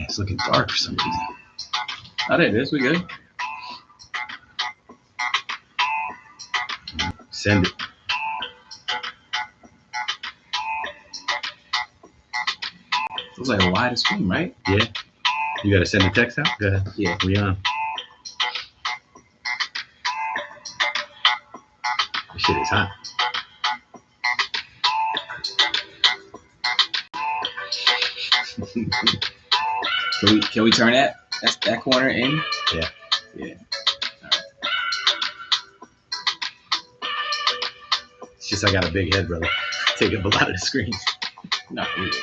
It's looking dark for some reason. Oh, there it is. We good. Send it. Looks like a wider screen, right? Yeah. You got to send the text out? Go ahead. Yeah. We on. This shit is hot. Can we turn that corner in? Yeah. Yeah. It's just I got a big head, brother. Take up a lot of the screens. No, we good.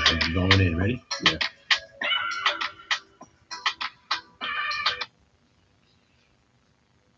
Right, going in. Ready? Yeah.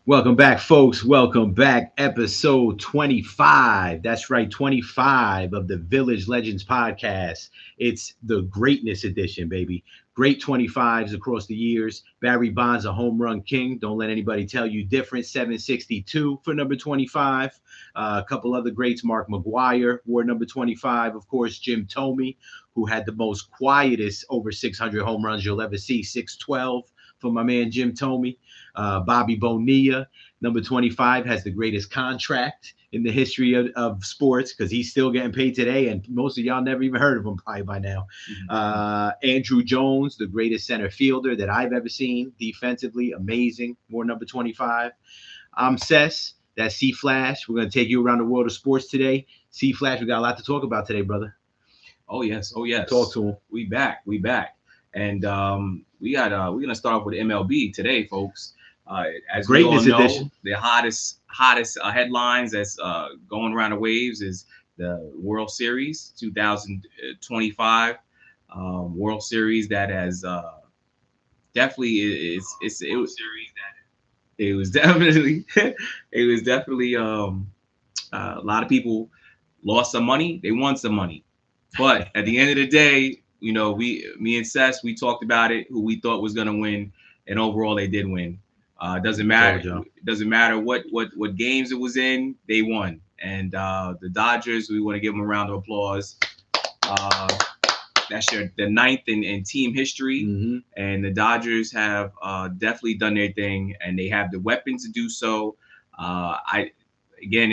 Welcome back, folks. Welcome back. Episode 25. That's right, 25 of the Village Legends podcast. It's the greatness edition, baby. Great 25s across the years. Barry Bonds, a home run king. Don't let anybody tell you different. 762 for number 25. A couple other greats. Mark McGwire wore number 25. Of course, Jim Thome, who had the most quietest over 600 home runs you'll ever see. 612 for my man Jim Thome. Bobby Bonilla, number 25, has the greatest contract in the history of sports because he's still getting paid today, and most of y'all never even heard of him probably by now. Andrew Jones, the greatest center fielder that I've ever seen defensively, amazing, more number 25. I'm Cess, that's C-Flash. We're going to take you around the world of sports today. C-Flash, we got a lot to talk about today, brother. Oh, yes. Talk to him. We back. And we're gonna start off with MLB today, folks. As Greatness we all know, edition. the hottest headlines that's going around the waves is the World Series 2025 World Series that has definitely it was definitely a lot of people lost some money. They won some money, but at the end of the day, you know, me and Cess, we talked about it, who we thought was going to win, and overall they did win. Doesn't matter. Doesn't matter what games it was in, they won. And the Dodgers, we want to give them a round of applause. That's the ninth in team history, and the Dodgers have definitely done their thing, and they have the weapons to do so. It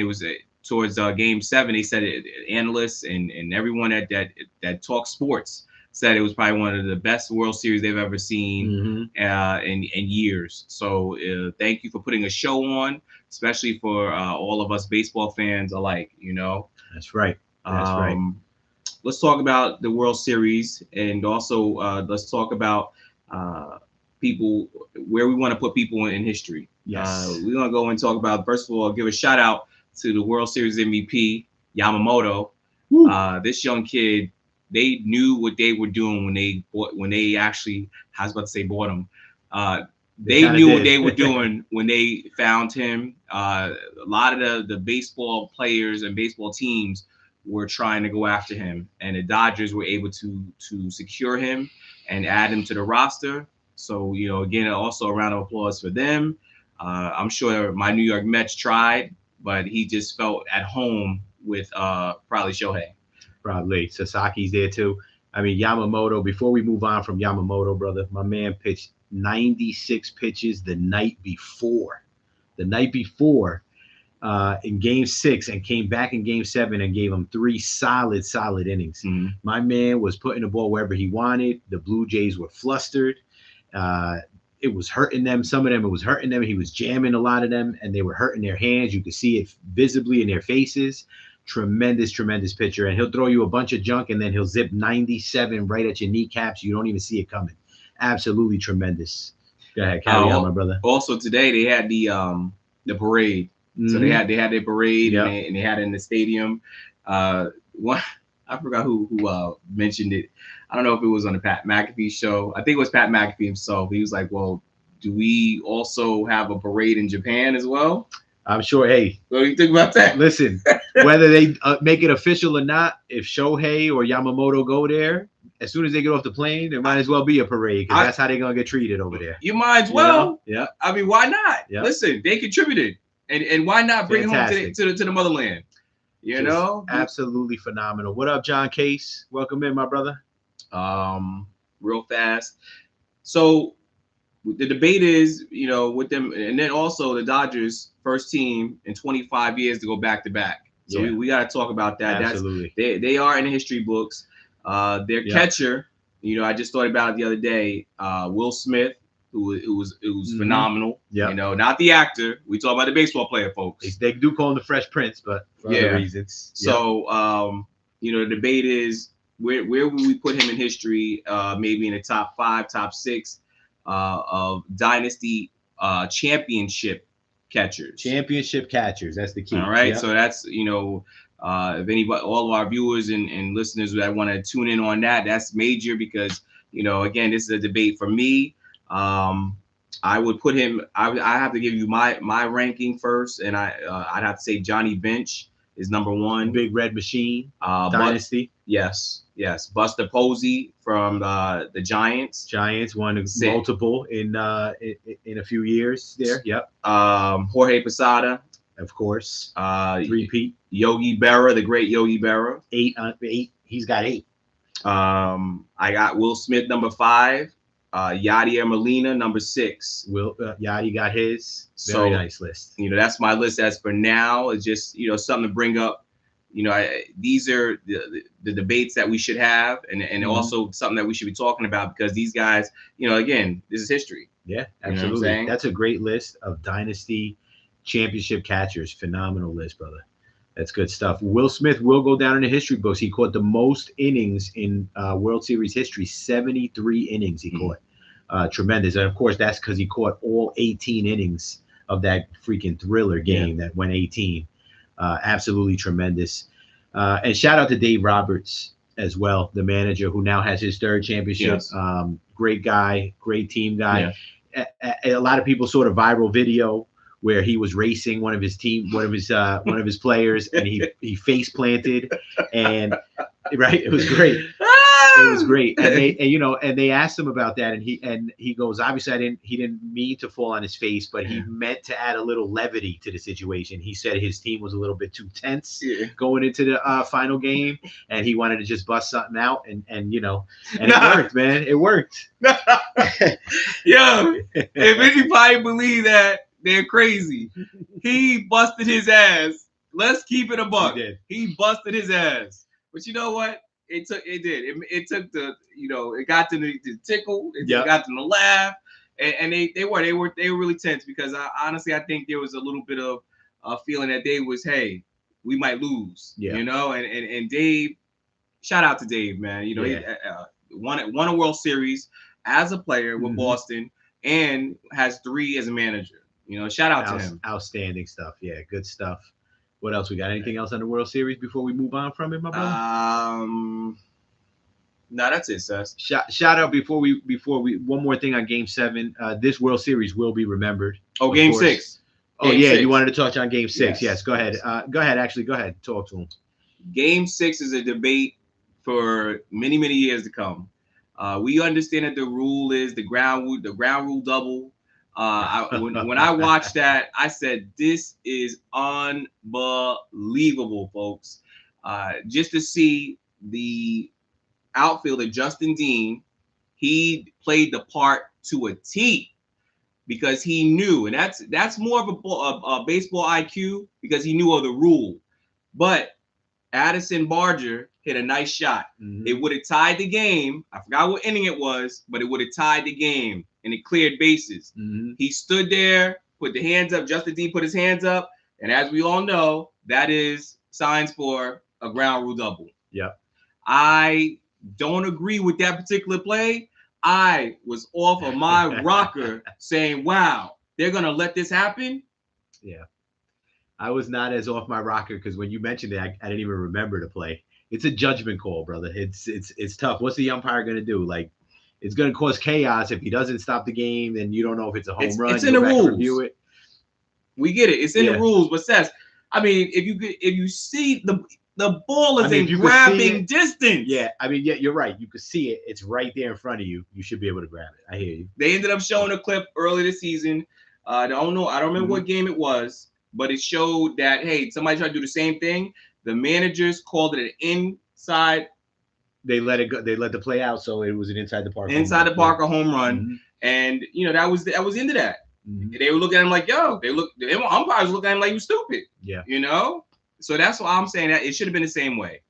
was towards Game 7. They said analysts and everyone that talks sports said it was probably one of the best World Series they've ever seen in years. So thank you for putting a show on, especially for all of us baseball fans alike. You know, That's right. Let's talk about the World Series, and also let's talk about people, where we want to put people in history. Yes. We're gonna go and talk about, first of all, give a shout out to the World Series MVP Yamamoto. This young kid, they knew what they were doing when they actually, I was about to say bought him. They knew what they were doing when they found him. A lot of the baseball players and baseball teams were trying to go after him, and the Dodgers were able to secure him and add him to the roster. So, you know, again, also a round of applause for them. I'm sure my New York Mets tried, but he just felt at home with probably Shohei. Probably Sasaki's there too. I mean, Yamamoto, before we move on from Yamamoto, brother, my man pitched 96 pitches the night before in Game 6, and came back in Game 7 and gave him 3 solid innings. My man was putting the ball wherever he wanted. The Blue Jays were flustered. It was hurting them. Some of them, it was hurting them. He was jamming a lot of them, and they were hurting their hands. You could see it visibly in their faces. Tremendous pitcher. And he'll throw you a bunch of junk, and then he'll zip 97 right at your kneecaps. You don't even see it coming. Absolutely tremendous. Go ahead, carry on, my brother. Also today, they had the parade. So they had their parade, Yep. and they had it in the stadium. One, I forgot who mentioned it. I don't know if it was on the Pat McAfee show. I think it was Pat McAfee himself. He was like, "Well, do we also have a parade in Japan as well?" I'm sure. Hey, what do you think about that? Listen, whether they make it official or not, if Shohei or Yamamoto go there, as soon as they get off the plane, there might as well be a parade because that's how they're gonna get treated over there. You might as well. You know? Yeah. I mean, why not? Yep. Listen, they contributed, and why not bring Fantastic. it home to the motherland? You know, absolutely phenomenal. What up, John Case? Welcome in, my brother. Real fast. So the debate is, you know, with them, and then also the Dodgers first team in 25 years to go back to back. So we got to talk about that. Absolutely. They are in the history books. Their catcher, you know, I just thought about it the other day. Will Smith, who was phenomenal. Yeah. You know, not the actor. We talk about the baseball player, folks. They do call him the Fresh Prince, but for other reasons. So, you know, the debate is where would we put him in history? Maybe in the top 5, top 6 of dynasty championship catchers. Championship catchers. That's the key. All right. Yep. So that's, you know, if anybody, all of our viewers and listeners that want to tune in on that, that's major because, you know, again, this is a debate for me. I would put him. I have to give you my ranking first, and I'd have to say Johnny Bench is number 1. Big Red Machine. Dynasty. Yes. Buster Posey from the Giants. Giants won multiple in a few years there. Yep. Jorge Posada. Of course. Repeat. Yogi Berra, the great Yogi Berra. 8. He's got 8. I got Will Smith number 5. Yadier Molina number 6. Yadi got his. Very nice list. You know, that's my list as for now. It's just, you know, something to bring up. You know, these are the debates that we should have, and also something that we should be talking about because these guys, you know, again, this is history. Yeah, absolutely. You know that's a great list of dynasty championship catchers. Phenomenal list, brother. That's good stuff. Will Smith will go down in the history books. He caught the most innings in World Series history. 73 innings he caught. Tremendous. And of course, that's because he caught all 18 innings of that freaking thriller game that went 18. Absolutely tremendous. And shout out to Dave Roberts as well, the manager who now has his 3rd championship. Yes. Great guy, great team guy. Yeah. A lot of people saw the viral video where he was racing one of his players, and he face planted, and it was great. It was great, and they asked him about that, and he goes, obviously he didn't mean to fall on his face, but he meant to add a little levity to the situation. He said his team was a little bit too tense going into the final game, and he wanted to just bust something out, and it worked, man. It worked. Yo, if anybody believe that, they're crazy. He busted his ass. Let's keep it a buck. He busted his ass. But you know what? It took the, you know, it got to the tickle. It got them to laugh. And they were really tense because honestly, I think there was a little bit of a feeling that they was, hey, we might lose. You know, and Dave, shout out to Dave, man. You know, he won a World Series as a player with Boston and has 3 as a manager. You know, shout out to him. Outstanding stuff. Yeah, good stuff. What else we got? Anything else on the World Series before we move on from it, my brother? No, that's it, Seth. Shout out before we one more thing on Game 7. This World Series will be remembered. Oh, Game 6. Oh, yeah, 6. You wanted to touch on Game 6. Yes, go ahead. Go ahead. Talk to him. Game 6 is a debate for many, many years to come. We understand that the rule is the ground rule double. When I watched that, I said, this is unbelievable, folks. Just to see the outfielder, Justin Dean, he played the part to a T because he knew, and that's more of a baseball IQ because he knew of the rule. But Addison Barger hit a nice shot. It would have tied the game. I forgot what inning it was, but it would have tied the game. And it cleared bases. He stood there, put the hands up. Justin Dean put his hands up. And as we all know, that is signs for a ground rule double. Yep. I don't agree with that particular play. I was off of my rocker saying, wow, they're going to let this happen? Yeah. I was not as off my rocker because when you mentioned it, I didn't even remember to play. It's a judgment call, brother. It's tough. What's the umpire gonna do? Like, it's gonna cause chaos if he doesn't stop the game. Then you don't know if it's a home run. It's in the rules. It. We get it. It's in the rules, but says, I mean, if you see the ball is in grabbing distance. Yeah, I mean, yeah, you're right. You could see it. It's right there in front of you. You should be able to grab it. I hear you. They ended up showing a clip early this season. I don't remember what game it was, but it showed that, hey, somebody tried to do the same thing. The managers called it an inside. They let it go. They let the play out, so it was an inside the park. Inside the park, a home run, and that was into that. They were looking at him like, yo. Umpires looking at him like you stupid. Yeah. So that's why I'm saying that it should have been the same way.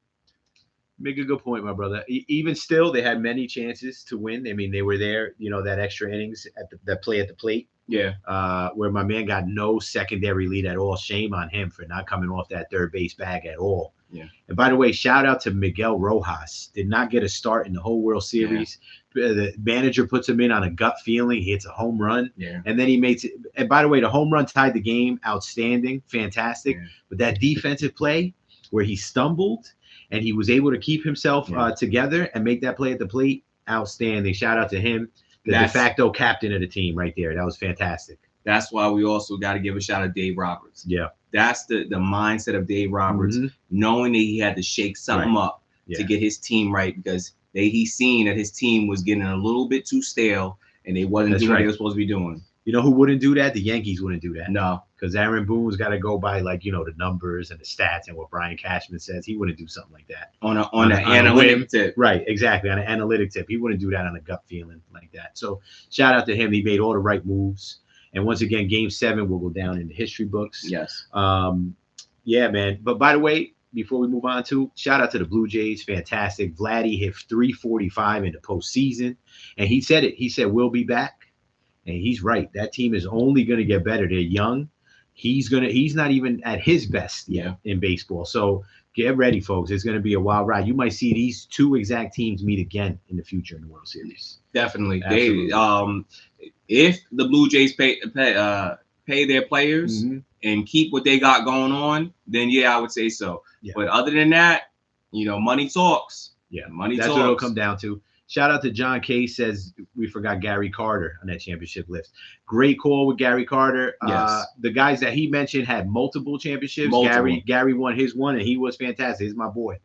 Make a good point, my brother. Even still, they had many chances to win. I mean, they were there, that extra innings that play at the plate. Yeah. Where my man got no secondary lead at all. Shame on him for not coming off that third base bag at all. Yeah. And by the way, shout out to Miguel Rojas. Did not get a start in the whole World Series. Yeah. The manager puts him in on a gut feeling. He hits a home run. Yeah. And then he makes it. And by the way, the home run tied the game. Outstanding. Fantastic. Yeah. But that defensive play where he stumbled and he was able to keep himself together and make that play at the plate. Outstanding. Shout out to him. The de facto captain of the team right there. That was fantastic. That's why we also got to give a shout out to Dave Roberts. Yeah. That's the mindset of Dave Roberts, knowing that he had to shake something up to get his team right, because he seen that his team was getting a little bit too stale and they wasn't doing what they were supposed to be doing. You know who wouldn't do that? The Yankees wouldn't do that. No. Because Aaron Boone's got to go by the numbers and the stats and what Brian Cashman says. He wouldn't do something like that. On an analytic tip. Right, exactly. On an analytic tip. He wouldn't do that on a gut feeling like that. So shout out to him. He made all the right moves. And once again, Game 7 will go down in the history books. Yes. Yeah, man. But by the way, before we move on shout out to the Blue Jays. Fantastic. Vladdy hit 345 in the postseason. And he said it. He said, we'll be back. And he's right. That team is only going to get better. They're young. He's not even at his best yet in baseball. So get ready, folks. It's going to be a wild ride. You might see these two exact teams meet again in the future in the World Series. Definitely. If the Blue Jays pay their players and keep what they got going on, then I would say so. Yeah. But other than that, money talks. Yeah, money talks. That's what it'll come down to. Shout out to John K. Says we forgot Gary Carter on that championship list. Great call with Gary Carter. Yes. The guys that he mentioned had multiple championships. Gary won his one, and he was fantastic. He's my boy.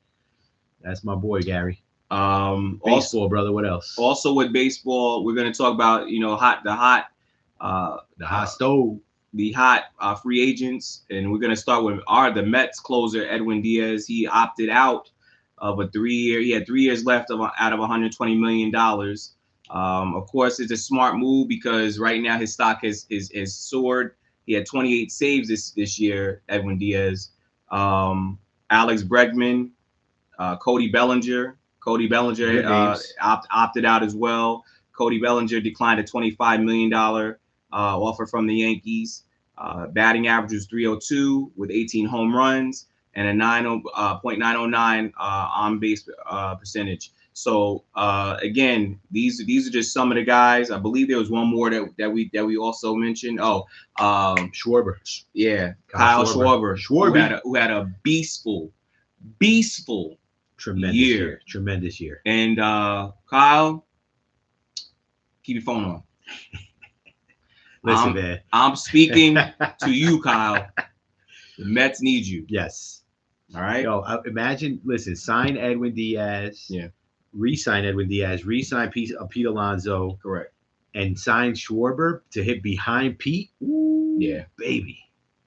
That's my boy, Gary. Baseball, also, brother. What else? Also with baseball, we're going to talk about the hot stove, the hot free agents, and we're going to start with the Mets closer Edwin Diaz. He opted out of a 3-year. He had 3 years left out of $120 million. Of course, it's a smart move because right now his stock has soared. He had 28 saves this year, Edwin Diaz. Alex Bregman, Cody Bellinger. Cody Bellinger opted out as well. Cody Bellinger declined a $25 million offer from the Yankees. Batting average was .302 with 18 home runs and a .909 on base percentage. So again, these are just some of the guys. I believe there was one more that we also mentioned. Schwarber. Yeah, Kyle Schwarber. Who had a beastful tremendous year. And Kyle, keep your phone on. Listen, man. I'm speaking to you, Kyle. The Mets need you. Yes. All right. Yo, sign Edwin Diaz. Yeah. Re-sign Edwin Diaz. Re-sign Pete Alonso. Correct. And sign Schwarber to hit behind Pete. Ooh, yeah, baby.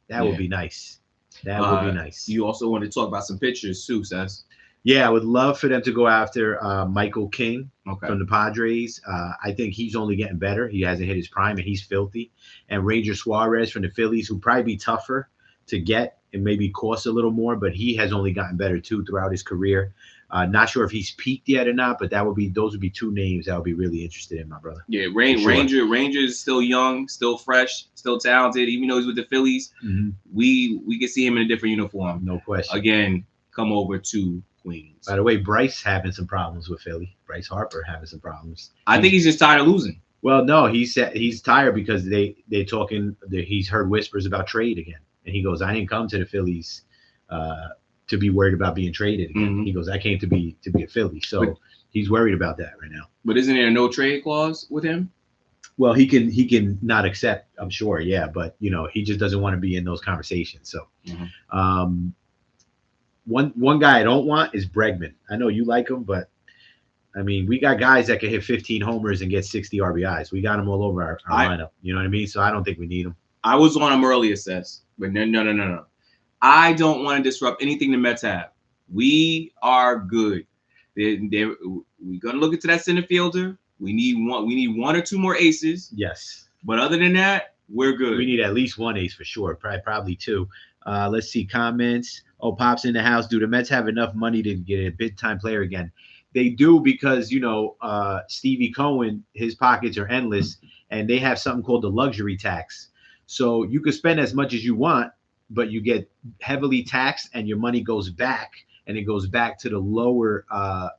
That would be nice. That would be nice. You also want to talk about some pitchers too, Seth. Yeah, I would love for them to go after Michael King from the Padres. I think he's only getting better. He hasn't hit his prime, and he's filthy. And Ranger Suarez from the Phillies, who'd probably be tougher to get and maybe cost a little more, but he has only gotten better too throughout his career. Not sure if he's peaked yet or not, but those would be two names I would be really interested in, my brother. Yeah, Ranger is still young, still fresh, still talented. Even though he's with the Phillies, we can see him in a different uniform. No question. Again, come over to Queens. By the way, Bryce having some problems with Philly. Bryce Harper having some problems. I think he's just tired of losing. Well, no, he's tired because they're talking. He's heard whispers about trade again. And he goes, I didn't come to the Phillies to be worried about being traded again. Mhm. He goes, I came to be a Philly. So But- he's worried about that right now. But isn't there a no trade clause with him? Well, he can not accept, I'm sure, yeah, but he just doesn't want to be in those conversations. So Mhm. one guy I don't want is Bregman. I know you like him, but I mean, we got guys that can hit 15 homers and get 60 RBIs. We got them all over our lineup. You know what I mean? So I don't think we need them. I was on him earlier, Sess, but no. I don't want to disrupt anything the Mets have. We are good. We're gonna look into that center fielder. We need one or two more aces. Yes. But other than that, we're good. We need at least one ace for sure. Probably two. Let's see comments. Oh, Pop's in the house. Do the Mets have enough money to get a big time player again? They do because Stevie Cohen, his pockets are endless, and they have something called the luxury tax. So you could spend as much as you want, but you get heavily taxed, and your money goes back, and it goes back to the lower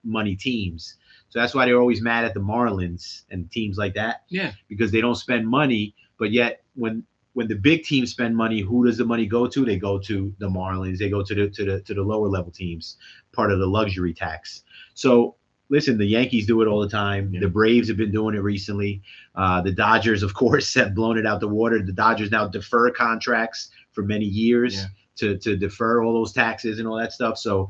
money teams. So that's why they're always mad at the Marlins and teams like that. Yeah, because they don't spend money, but yet when the big teams spend money, who does the money go to? They go to the Marlins. They go to the lower level teams, part of the luxury tax. So listen, the Yankees do it all the time. Yeah. The Braves have been doing it recently. The Dodgers, of course, have blown it out the water. The Dodgers now defer contracts for many years to defer all those taxes and all that stuff. So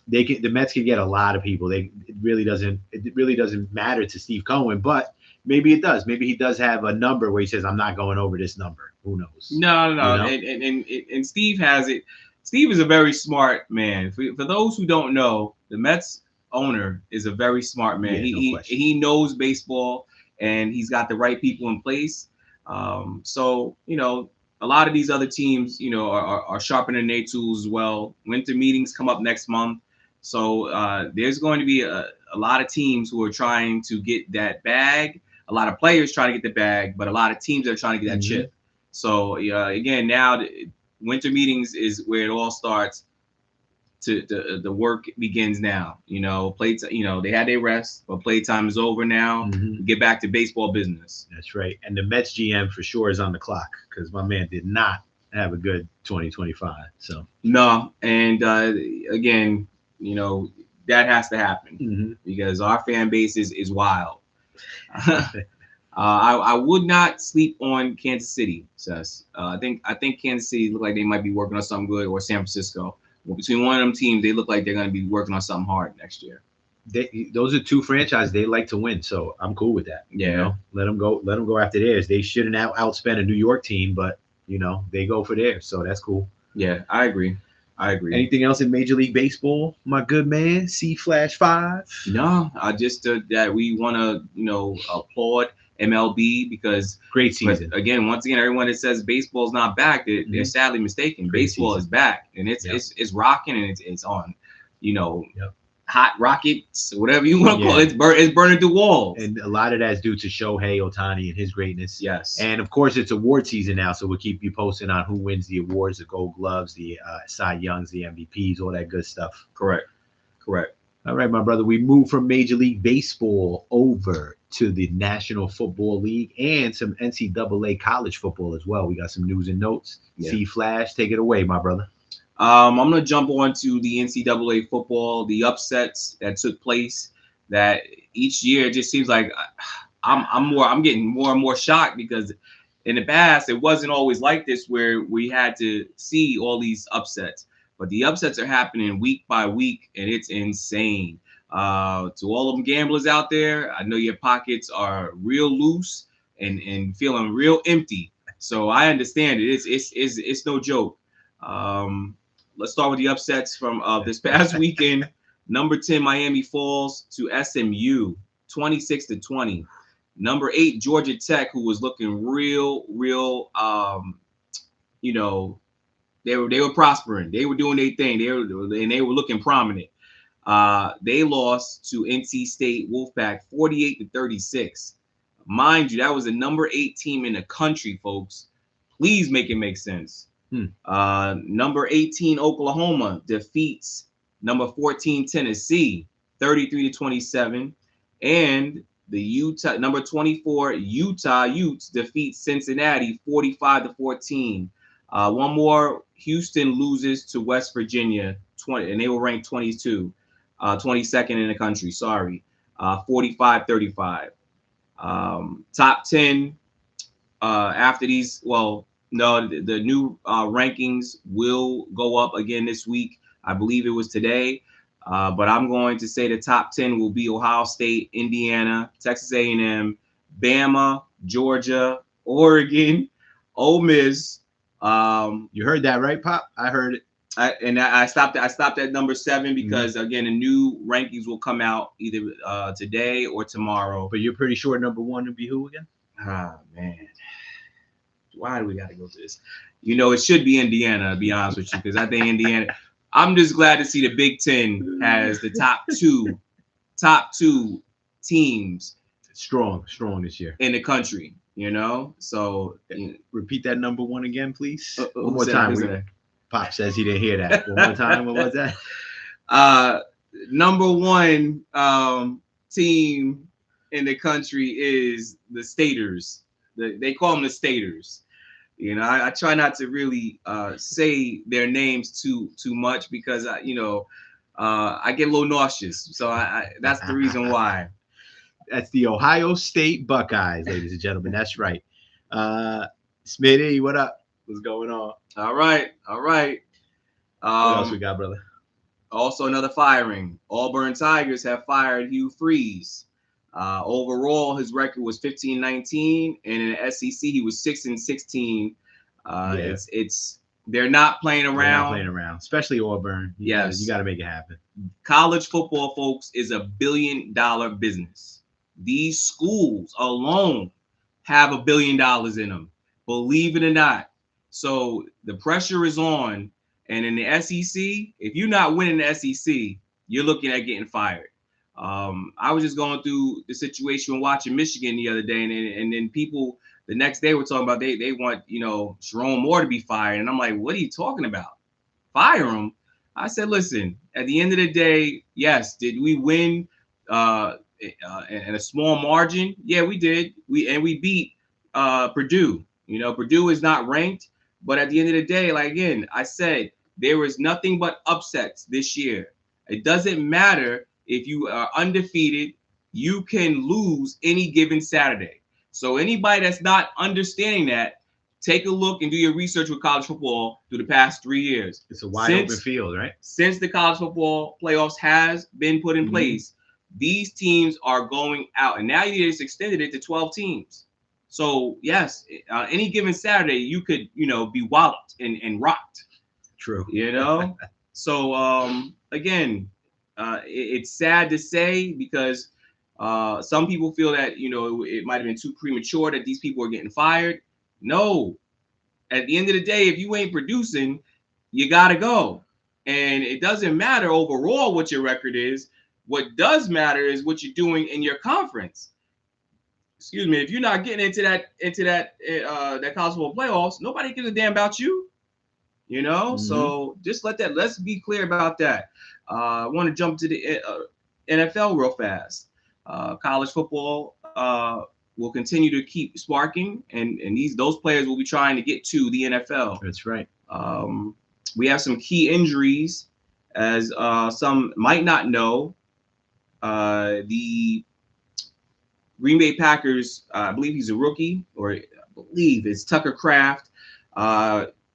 the Mets can get a lot of people. It really doesn't matter to Steve Cohen, but maybe it does. Maybe he does have a number where he says, I'm not going over this number. Who knows? No. And Steve has it. Steve is a very smart man. For those who don't know, the Mets owner is a very smart man. He knows baseball, and he's got the right people in place. So a lot of these other teams, are sharpening their tools as well. Winter meetings come up next month. So there's going to be a lot of teams who are trying to get that bag, a lot of players trying to get the bag, but a lot of teams are trying to get that chip. So again, now winter meetings is where it all starts. The work begins now. They had their rest, but playtime is over now. Get back to baseball business. That's right. And the Mets GM for sure is on the clock because my man did not have a good 2025. So no, and again, that has to happen because our fan base is wild. I would not sleep on Kansas City, Sess. I think Kansas City look like they might be working on something good, or San Francisco. Well, between one of them teams, they look like they're going to be working on something hard next year. Those are two franchises they like to win, so I'm cool with that. Yeah, let them go. Let them go after theirs. They shouldn't outspend a New York team, but they go for theirs, so that's cool. Yeah, I agree. Anything else in Major League Baseball, my good man? C/5? No, I just that we want to applaud MLB because great season. Once again, everyone that says baseball is not back, they're sadly mistaken. Great baseball season. Is back, and it's rocking, and it's on. Hot rockets, whatever you want to call it. It's burning through walls. And a lot of that is due to Shohei Ohtani and his greatness. Yes. And of course, it's award season now, so we'll keep you posted on who wins the awards, the Gold Gloves, the Cy Youngs, the MVPs, all that good stuff. Correct. All right, my brother. We move from Major League Baseball over to the National Football League and some NCAA college football as well. We got some news and notes. C/Flash, take it away, my brother. I'm going to jump on to the NCAA football, the upsets that took place. That each year it just seems like I'm getting more and more shocked because in the past it wasn't always like this where we had to see all these upsets. But the upsets are happening week by week, and it's insane. To all of them gamblers out there, I know your pockets are real loose and feeling real empty. So I understand it. It's no joke. Let's start with the upsets from this past weekend. Number 10, Miami falls to SMU, 26-20. Number 8, Georgia Tech, who was looking real, they were prospering. They were doing their thing. They were looking prominent. They lost to NC State Wolfpack, 48-36. Mind you, that was the number 8 team in the country, folks. Please make it make sense. Number 18, Oklahoma defeats number 14, Tennessee, 33-27. And the number 24, Utah Utes defeats Cincinnati, 45-14. One more. Houston loses to West Virginia, 20, and they were ranked 22nd in the country. Sorry, 45-35. Top 10 after these. Well, no, the new rankings will go up again this week. I believe it was today. But I'm going to say the top 10 will be Ohio State, Indiana, Texas A&M, Bama, Georgia, Oregon, Ole Miss. You heard that right, Pop? I heard it. I stopped at number 7 because again the new rankings will come out either today or tomorrow. But you're pretty sure number 1 would be who again? Ah man, why do we got to go through this? It should be Indiana, to be honest with you, because I think Indiana. I'm just glad to see the Big Ten has the top two teams strong this year in the country. So repeat that number 1 again, please. One more time. Pop says he didn't hear that. One more time. What was that? Number 1 team in the country is the Staters. They call them the Staters. I try not to really say their names too much because I get a little nauseous. So that's the reason why. That's the Ohio State Buckeyes, ladies and gentlemen. That's right. Smitty, what up? What's going on? All right. What else we got, brother? Also, another firing. Auburn Tigers have fired Hugh Freeze. Overall, his record was 15-19, and in the SEC, he was 6-16. They're not playing around. Especially Auburn. You got to make it happen. College football, folks, is $1 billion business. These schools alone have $1 billion in them, believe it or not. So the pressure is on. And in the SEC, if you're not winning the SEC, you're looking at getting fired. I was just going through the situation watching Michigan the other day, and then people the next day were talking about they want Jerome Moore to be fired, and I'm like, what are you talking about? Fire him? I said, listen, at the end of the day, yes, did we win in a small margin? Yeah, we did. We beat Purdue. Purdue is not ranked, but at the end of the day, like again, I said there was nothing but upsets this year. It doesn't matter if you are undefeated, you can lose any given Saturday. So anybody that's not understanding that, take a look and do your research with college football through the past 3 years. It's a wide open field, right? Since the college football playoffs has been put in place, these teams are going out. And now you just extended it to 12 teams. So, yes, any given Saturday, you could, be walloped and rocked. True. So, again, it's sad to say because some people feel that, it might have been too premature that these people are getting fired. No. At the end of the day, if you ain't producing, you got to go. And it doesn't matter overall what your record is. What does matter is what you're doing in your conference. Excuse me. If you're not getting into that college football playoffs, nobody gives a damn about you. So just let's be clear about that. I want to jump to the NFL real fast. College football will continue to keep sparking, and those players will be trying to get to the NFL. That's right. We have some key injuries, as some might not know. The Green Bay Packers, I believe he's a rookie, or I believe it's Tucker Kraft.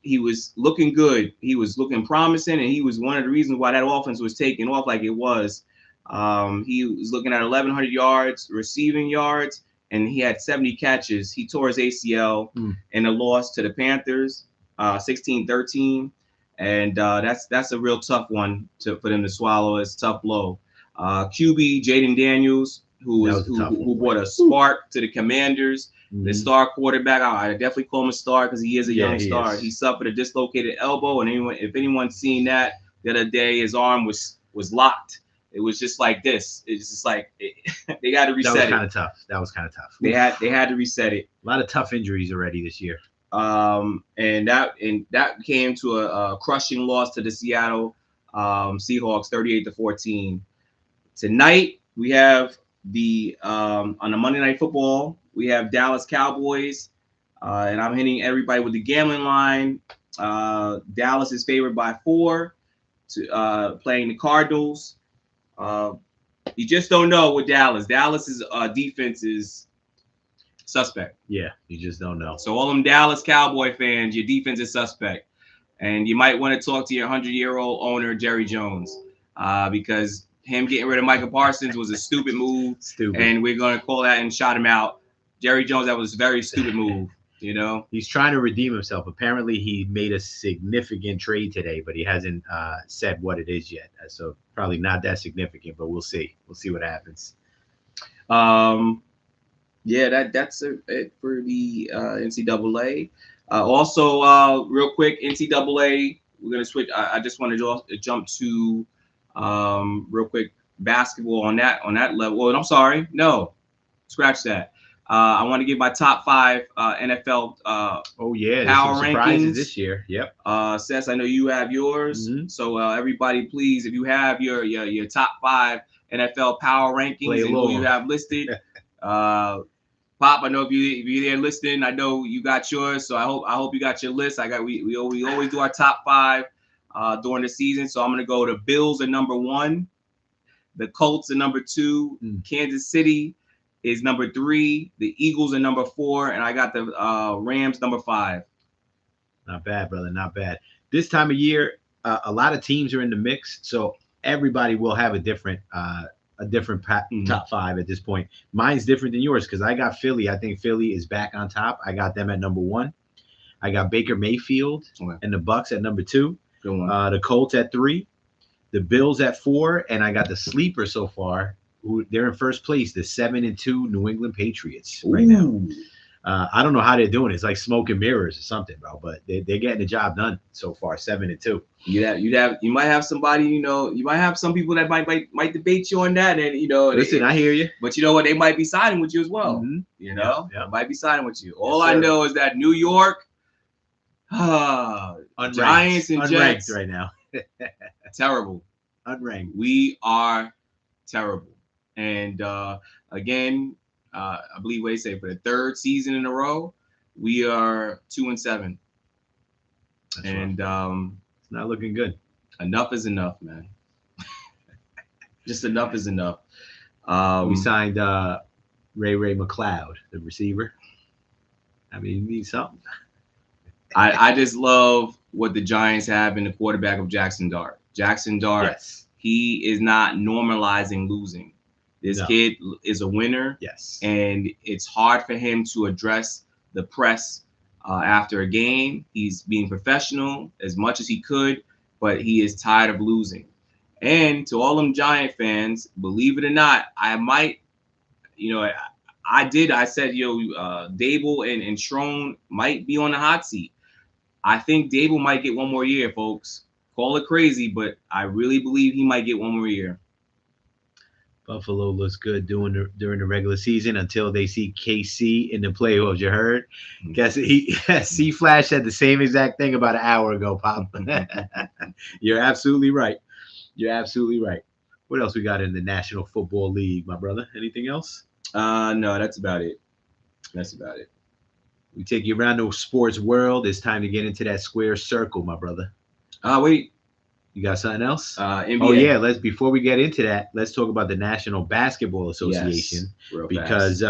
He was looking good. He was looking promising, and he was one of the reasons why that offense was taking off like it was. He was looking at 1,100 yards, receiving yards, and he had 70 catches. He tore his ACL in a loss to the Panthers, 16-13. And that's a real tough one for them to swallow. It's a tough blow. QB Jaden Daniels, who brought a spark to the Commanders. The star quarterback, I definitely call him a star because he is a young star. He suffered a dislocated elbow, and if anyone's seen that the other day, his arm was locked. It was just like this. It's just like they got to reset it. That was kind of tough. They had to reset it. A lot of tough injuries already this year. And that came to a crushing loss to the Seattle Seahawks, 38-14. Tonight we have on the Monday Night Football, we have Dallas Cowboys, and I'm hitting everybody with the gambling line. Dallas is favored by 4 to playing the Cardinals. You just don't know with Dallas. Dallas's defense is suspect. Yeah, you just don't know. So all them Dallas Cowboy fans, your defense is suspect. And you might want to talk to your 100-year-old owner, Jerry Jones, because him getting rid of Michael Parsons was a stupid move. Stupid. And we're going to call that and shout him out. Jerry Jones, that was a very stupid move. You know, he's trying to redeem himself. Apparently, he made a significant trade today, but he hasn't said what it is yet. So probably not that significant, but we'll see. We'll see what happens. Yeah, that's it for the NCAA. Also, real quick, NCAA. We're gonna switch. I just want to jump to real quick basketball on that level. Well, I'm sorry, no, scratch that. I want to give my top 5 NFL. Oh yeah, power rankings this year. Yep. Seth, I know you have yours. Mm-hmm. So everybody, please, if you have your top 5 NFL power rankings and who you have listed, Pop, I know if you're there listening, I know you got yours. So I hope you got your list. We always do our top 5 during the season. So I'm gonna go to Bills at number 1, the Colts at number 2, Kansas City is number 3, the Eagles are number 4, and I got the Rams number 5. Not bad, brother. Not bad. This time of year, a lot of teams are in the mix, so everybody will have a different top 5 at this point. Mine's different than yours because I got Philly. I think Philly is back on top. I got them at number 1. I got Baker Mayfield and the Bucks at number 2. The Colts at 3. The Bills at 4, and I got the sleeper so far. They're in first place, the 7-2 New England Patriots right now. I don't know how they're doing. It's like smoke and mirrors or something, bro. But they're getting the job done so far, 7-2. You might have somebody, you might have some people that might debate you on that, and listen, I hear you. But you know what? They might be siding with you as well. Mm-hmm. They might be siding with you. All I know is that New York, Giants and Jets right now, terrible, unranked. We are terrible. And again, I believe what they say for the 3rd season in a row, we are 2-7. And it's not looking good. Enough is enough, man. Just enough is enough. We signed Ray McLeod, the receiver. I mean, you need something. I just love what the Giants have in the quarterback of Jackson Dart. Jackson Dart, yes. He is not normalizing losing. This kid is a winner. Yes. And it's hard for him to address the press after a game. He's being professional as much as he could, but he is tired of losing. And to all them Giant fans, believe it or not, I might, I said, Dable and Strone might be on the hot seat. I think Dable might get one more year, folks. Call it crazy, but I really believe he might get one more year. Buffalo looks good during the regular season until they see KC in the playoffs. You heard? Guess C-Flash said the same exact thing about an hour ago, Pop. You're absolutely right. You're absolutely right. What else we got in the National Football League, my brother? Anything else? No, that's about it. That's about it. We take you around the sports world. It's time to get into that square circle, my brother. Wait. You got something else? NBA. Oh yeah, before we get into that, let's talk about the National Basketball Association because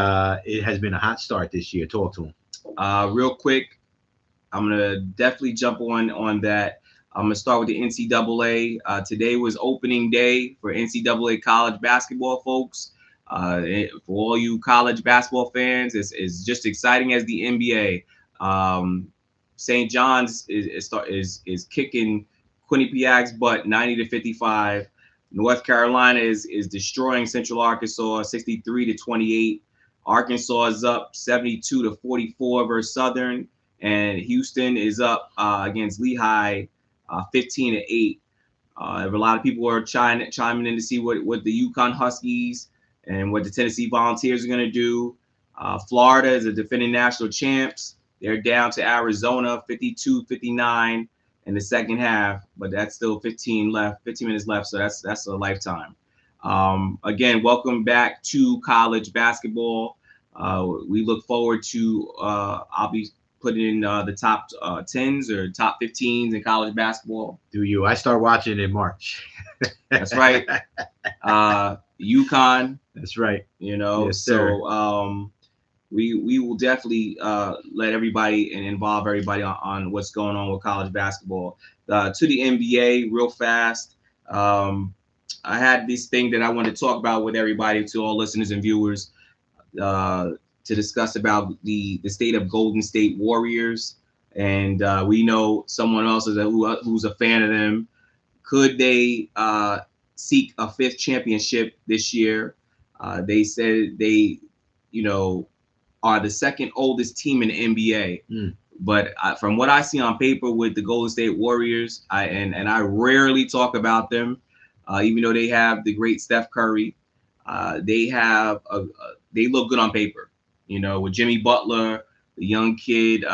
it has been a hot start this year. Talk to them. Real quick, I'm gonna definitely jump on that. I'm gonna start with the NCAA. Today was opening day for NCAA college basketball, folks. For all you college basketball fans, it's just exciting as the NBA. St. John's is kicking Quinnipiac's butt 90-55. North Carolina is destroying Central Arkansas 63-28. Arkansas is up 72-44 versus Southern, and Houston is up against Lehigh 15-8. A lot of people are chiming in to see what the UConn Huskies and what the Tennessee Volunteers are going to do. Florida is the defending national champs. They're down to Arizona 52-59 in the second half, but that's still 15 minutes left, so that's a lifetime. Again, welcome back to college basketball. We look forward to put in the top 10s or top 15s in college basketball. Do you? I start watching in March. That's right. UConn. That's right. You know, yes, sir. So we will definitely let everybody and involve everybody on what's going on with college basketball. To the NBA, real fast. I had this thing that I want to talk about with everybody, to all listeners and viewers, to discuss about the state of Golden State Warriors. And we know someone else who's a fan of them. Could they seek a fifth championship this year? They said they, are the second oldest team in the NBA. But from what I see on paper with the Golden State Warriors, I rarely talk about them, even though they have the great Steph Curry. They look good on paper, with Jimmy Butler, the young kid.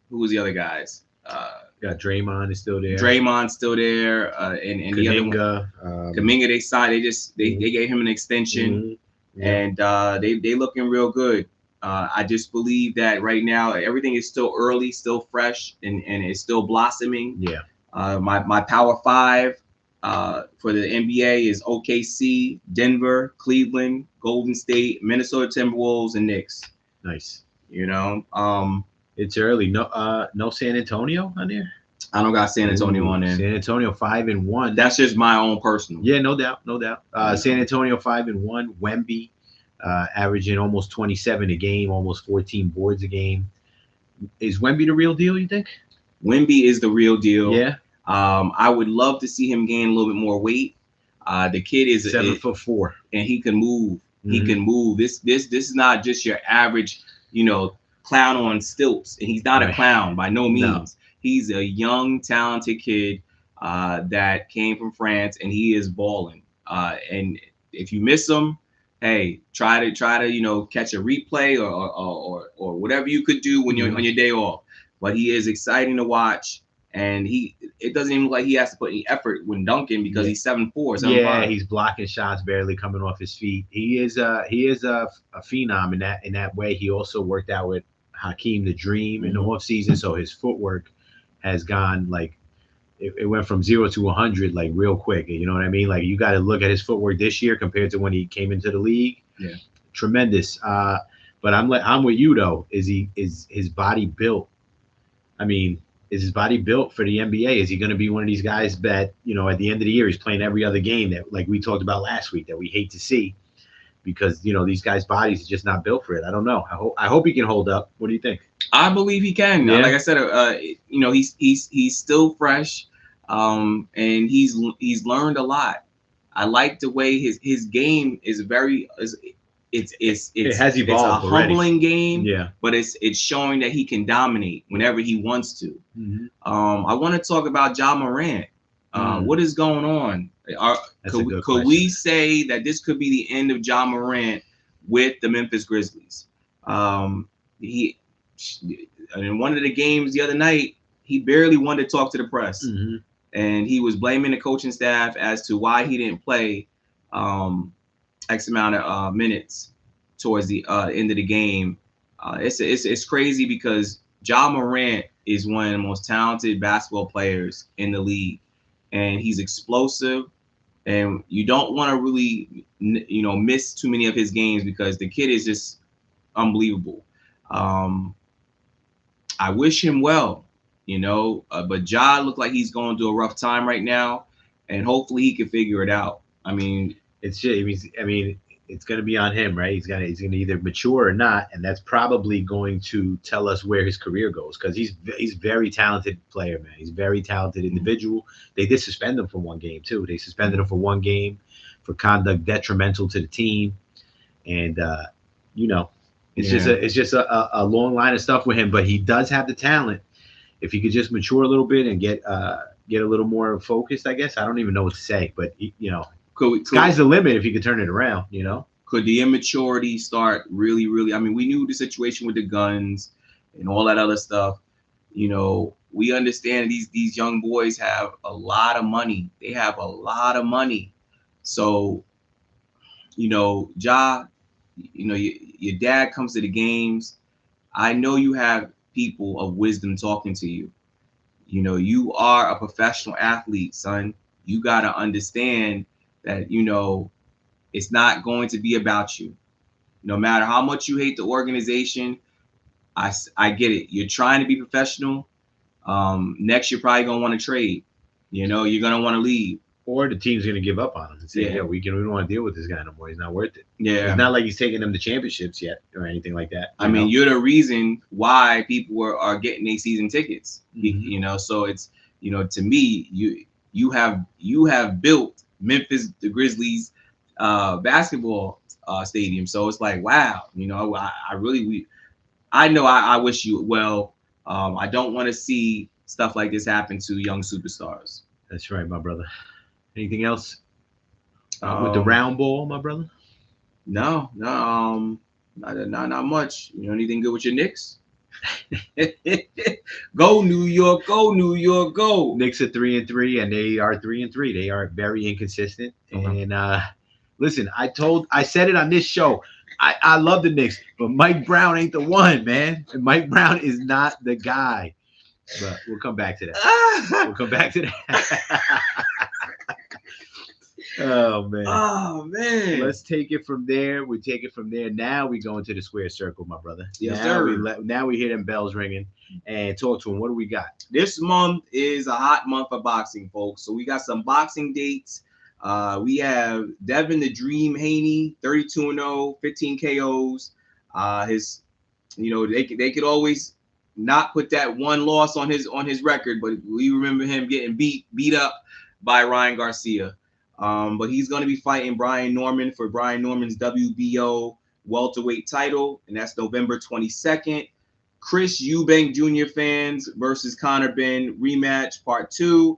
Who was the other guys? Got Draymond is still there. Draymond's still there, and Kuminga, the other one, Kuminga. They signed. They gave him an extension, and they looking real good. I just believe that right now everything is still early, still fresh, and it's still blossoming. Yeah. My Power Five for the NBA is OKC, Denver, Cleveland, Golden State, Minnesota Timberwolves, and Knicks. Nice. It's early. No San Antonio on there. I don't got San Antonio on there. San Antonio 5-1. That's just my own personal. Yeah, no doubt. San Antonio 5-1. Wemby averaging almost 27 a game, almost 14 boards a game. Is Wemby the real deal, you think? Wemby is the real deal. Yeah. I would love to see him gain a little bit more weight. The kid is 7'4", and he can move. He can move. This is not just your average, clown on stilts. And he's not a clown by no means. No. He's a young, talented kid that came from France, and he is balling. And if you miss him, hey, try to catch a replay or whatever you could do when you're on your day off. But he is exciting to watch, and it doesn't even look like he has to put any effort when dunking because he's 7'4", 7'5". Yeah, he's blocking shots, barely coming off his feet. He is a phenom in that way. He also worked out with Hakeem the Dream in the offseason, so his footwork has gone it went from 0 to 100 real quick. You know what I mean? You got to look at his footwork this year compared to when he came into the league. Yeah, tremendous. But I'm with you though. Is his body built? I mean, is his body built for the NBA? Is he going to be one of these guys that at the end of the year he's playing every other game that we talked about last week that we hate to see? Because these guys' bodies are just not built for it. I don't know. I hope he can hold up. What do you think? I believe he can. Yeah. Like I said, he's still fresh, and he's learned a lot. I like the way his game is very. It has evolved. It's a humbling already. game. Yeah. But it's showing that he can dominate whenever he wants to. Mm-hmm. I want to talk about Ja Morant. What is going on? Could we say that this could be the end of Ja Morant with the Memphis Grizzlies? He in one of the games the other night, he barely wanted to talk to the press, and he was blaming the coaching staff as to why he didn't play X amount of minutes towards the end of the game. It's crazy because Ja Morant is one of the most talented basketball players in the league, and he's explosive. And you don't want to really, miss too many of his games because the kid is just unbelievable. I wish him well, but Ja looked like he's going through a rough time right now, and hopefully he can figure it out. I mean, it's going to be on him, right? He's going to either mature or not, and that's probably going to tell us where his career goes because he's very talented player, man. He's a very talented individual. They did suspend him for one game too. They suspended him for one game for conduct detrimental to the team, and it's just a long line of stuff with him. But he does have the talent. If he could just mature a little bit and get a little more focused, I guess. I don't even know what to say, but sky's the limit if you could turn it around, Could the immaturity start really, really? I mean, we knew the situation with the guns and all that other stuff. We understand these young boys have a lot of money. They have a lot of money. So, Ja, your dad comes to the games. I know you have people of wisdom talking to you. You know, you are a professional athlete, son. You got to understand that, you know, it's not going to be about you. No matter how much you hate the organization, I get it. You're trying to be professional. Next, you're probably going to want to trade. You know, you're going to want to leave. Or the team's going to give up on him and say, Yeah. we don't want to deal with this guy no more. He's not worth it. Yeah. It's not like he's taking them to championships yet or anything like that. I mean, you're the reason why people are getting their season tickets. Mhm. You know, so it's, you know, to me, you have built Memphis the Grizzlies basketball stadium. So it's like, wow, you know, I know I wish you well. I don't want to see stuff like this happen to young superstars. That's right, my brother. Anything else with the round ball, my brother? No, not much. You know, anything good with your Knicks? Go New York, go New York, go. Knicks are 3-3, and they are 3-3. They are very inconsistent. And listen, I said it on this show. I love the Knicks, but Mike Brown ain't the one, man. Mike Brown is not the guy. But we'll come back to that. We'll come back to that. Oh man. Oh man. Let's take it from there. We take it from there. Now we go into the square circle, my brother. Yes, now sir. Now we hear them bells ringing and talk to him. What do we got? This month is a hot month for boxing, folks. So we got some boxing dates. We have Devin the Dream Haney, 32-0, 15 KOs. His, you know, they could always not put that one loss on his record, but we remember him getting beat up by Ryan Garcia. But he's going to be fighting Brian Norman for Brian Norman's WBO welterweight title, and that's November 22nd. Chris Eubank Jr. fans versus Conor Benn rematch part 2.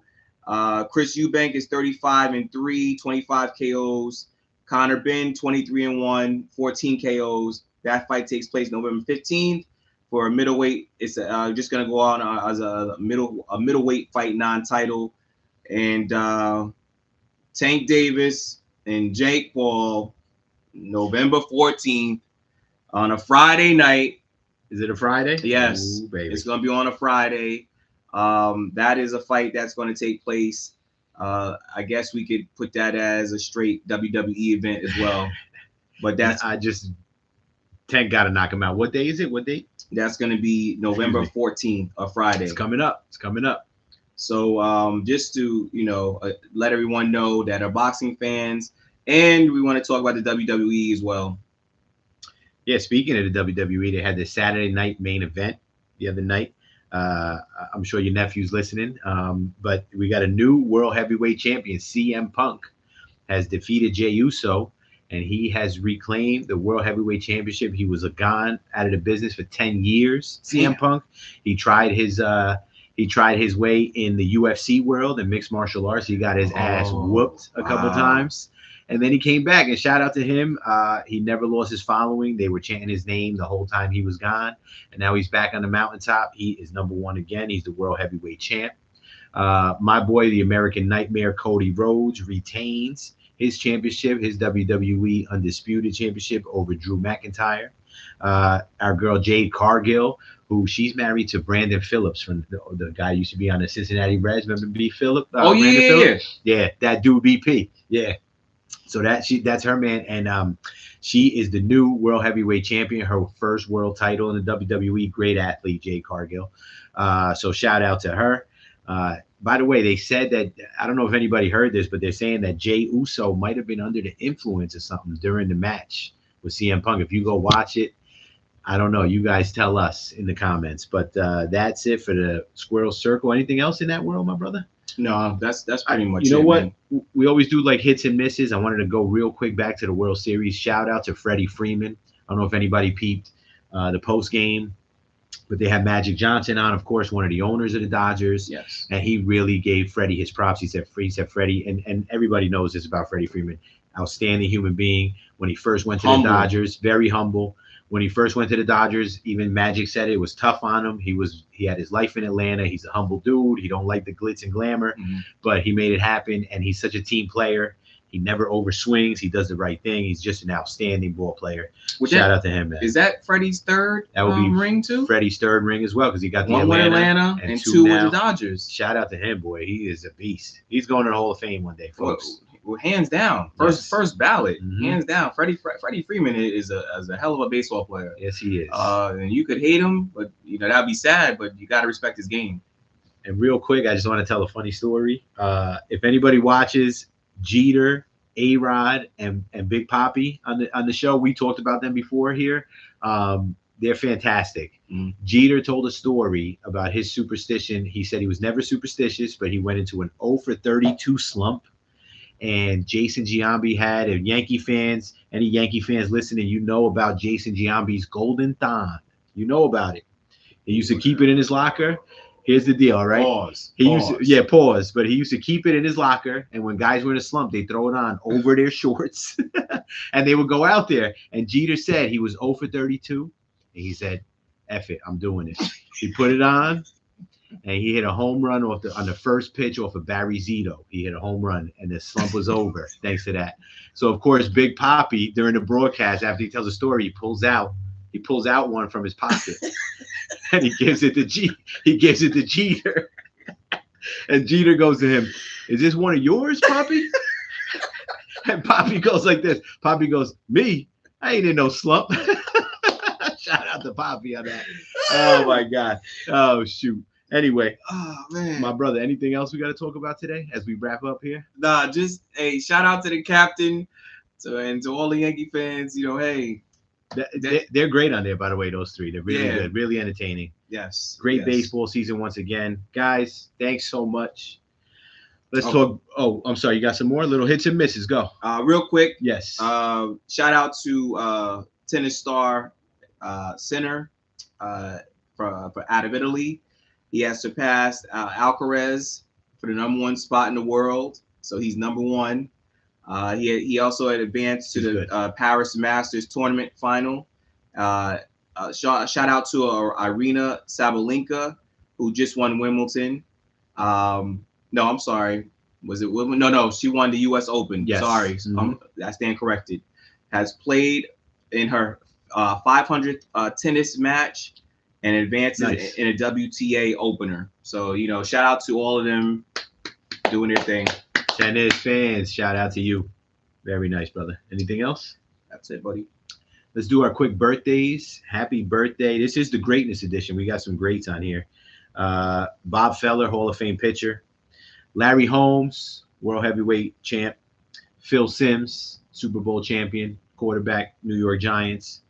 Chris Eubank is 35-3, 25 KOs. Conor Benn 23-1, 14 KOs. That fight takes place November 15th. For a middleweight, it's just going to go on as a middleweight fight, non-title, and Tank Davis and Jake Paul, November 14th on a Friday night. Is it a Friday? Yes. Ooh, baby. It's going to be on a Friday. That is a fight that's going to take place. I guess we could put that as a straight WWE event as well. But that's Tank got to knock him out. What day is it? What date? That's going to be November 14th, a Friday. It's coming up. It's coming up. So just to, you know, let everyone know that are boxing fans, and we want to talk about the WWE as well. Yeah, speaking of the WWE, they had the Saturday night main event the other night. I'm sure your nephew's listening, but we got a new world heavyweight champion. CM Punk has defeated Jey Uso, and he has reclaimed the world heavyweight championship. He was gone out of the business for 10 years. CM Punk, he tried his way in the UFC world and mixed martial arts. He got his ass whooped a couple times. And then he came back, and shout out to him. He never lost his following. They were chanting his name the whole time he was gone. And now he's back on the mountaintop. He is number one again. He's the world heavyweight champ. My boy, the American Nightmare, Cody Rhodes, retains his championship, his WWE Undisputed Championship over Drew McIntyre. Our girl, Jade Cargill, who she's married to Brandon Phillips, from the guy who used to be on the Cincinnati Reds. Remember B. Phillips? Yeah, that dude BP. Yeah. So that's her man, and she is the new world heavyweight champion, her first world title in the WWE. Great athlete, Jade Cargill. So shout out to her. By the way, they said that, I don't know if anybody heard this, but they're saying that Jey Uso might have been under the influence of something during the match with CM Punk. If you go watch it, I don't know. You guys tell us in the comments. But that's it for the Squirrel Circle. Anything else in that world, my brother? No, that's pretty much it. You know what? Man. We always do like hits and misses. I wanted to go real quick back to the World Series. Shout out to Freddie Freeman. I don't know if anybody peeped the post game, but they had Magic Johnson on, of course, one of the owners of the Dodgers. Yes. And he really gave Freddie his props. He said Freddie, and everybody knows this about Freddie Freeman. Outstanding human being. When he first went to the Dodgers, very humble. When he first went to the Dodgers, even Magic said it was tough on him. He had his life in Atlanta. He's a humble dude. He don't like the glitz and glamour, but he made it happen. And he's such a team player. He never overswings. He does the right thing. He's just an outstanding ball player. Would Shout out to him, man. Is that Freddie's third That would be ring too? Freddie's third ring as well, because he got the one with Atlanta and two with the Dodgers. Shout out to him, boy. He is a beast. He's going to the Hall of Fame one day, folks. Well, hands down, first ballot, hands down. Freddie Freeman is a hell of a baseball player. Yes, he is. And you could hate him, but that'd be sad. But you got to respect his game. And real quick, I just want to tell a funny story. If anybody watches Jeter, A-Rod, and Big Papi on the show, we talked about them before here. They're fantastic. Jeter told a story about his superstition. He said he was never superstitious, but he went into an 0 for 32 slump. And Jason Giambi had, and any Yankee fans listening, you know about Jason Giambi's golden thon. You know about it. He used to keep it in his locker. Here's the deal, all right? Pause. Pause. But he used to keep it in his locker, and when guys were in a slump, they throw it on over their shorts, and they would go out there. And Jeter said he was 0 for 32, and he said, "F it, I'm doing it." He put it on, and he hit a home run on the first pitch off of Barry Zito. He hit a home run, and the slump was over thanks to that. So of course, Big Papi during the broadcast, after he tells a story, he pulls out one from his pocket. And he gives it to Jeter. And Jeter goes to him, "Is this one of yours, Papi?" And Papi goes like this. Papi goes, "Me? I ain't in no slump." Shout out to Papi on that. Oh my God. Oh shoot. Anyway, man, my brother, anything else we got to talk about today as we wrap up here? Nah, just a shout out to the captain, and to all the Yankee fans. Hey. They're great on there, by the way, those three. They're really good, really entertaining. Yes. Great baseball season once again. Guys, thanks so much. Let's talk. Oh, I'm sorry. You got some more little hits and misses. Go. Real quick. Yes. Shout out to tennis star Sinner for out of Italy. He has surpassed Alcaraz for the #1 spot in the world. So he's #1. He also had advanced to the Paris Masters tournament final. Shout out to Irina Sabalenka, who just won Wimbledon. No, I'm sorry. Was it Wimbledon? No, she won the U.S. Open. Yes. Sorry, I stand corrected. Has played in her 500th tennis match and advances in a WTA opener. So, shout out to all of them doing their thing. Tennis fans, shout out to you. Very nice, brother. Anything else? That's it, buddy. Let's do our quick birthdays. Happy birthday. This is the Greatness Edition. We got some greats on here. Bob Feller, Hall of Fame pitcher. Larry Holmes, World Heavyweight champ. Phil Simms, Super Bowl champion, quarterback, New York Giants.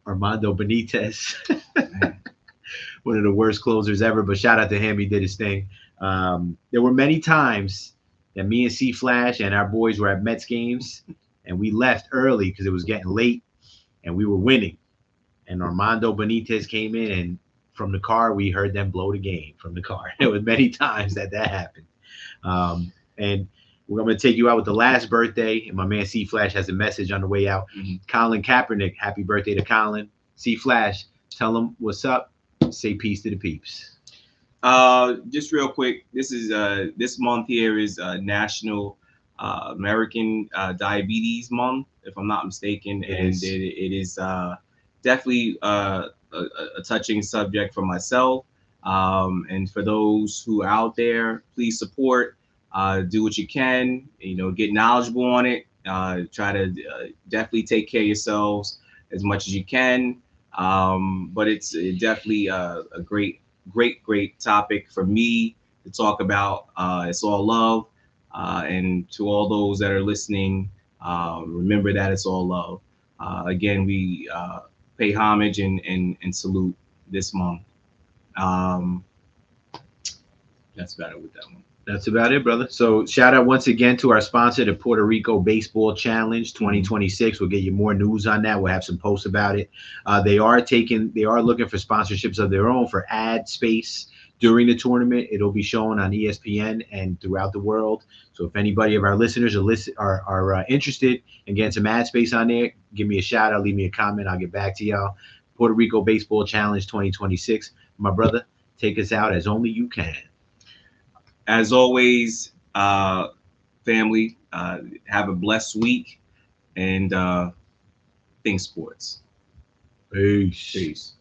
Armando Benitez, one of the worst closers ever, but shout out to him. He did his thing. There were many times that me and C Flash and our boys were at Mets games, and we left early because it was getting late, and we were winning. And Armando Benitez came in, and from the car, we heard them blow the game from the car. There was many times that happened. And we're going to take you out with the last birthday, and my man C Flash has a message on the way out. Colin Kaepernick, happy birthday to Colin. C Flash, tell him what's up. Say peace to the peeps. Just real quick, this month here is National American Diabetes Month, if I'm not mistaken, and it is definitely a touching subject for myself, and for those who are out there, please support. Do what you can, get knowledgeable on it. Try to definitely take care of yourselves as much as you can. But it's definitely a great topic for me to talk about. It's all love. And to all those that are listening, remember that it's all love. Again, we pay homage and salute this month. That's about it with that one. That's about it, brother. So shout out once again to our sponsor, the Puerto Rico Baseball Challenge 2026. We'll get you more news on that. We'll have some posts about it. They are looking for sponsorships of their own for ad space during the tournament. It'll be shown on ESPN and throughout the world. So if anybody of our listeners are interested in getting some ad space on there, give me a shout out, leave me a comment. I'll get back to y'all. Puerto Rico Baseball Challenge 2026. My brother, take us out as only you can. As always, family. Have a blessed week, and think sports. Peace. Peace.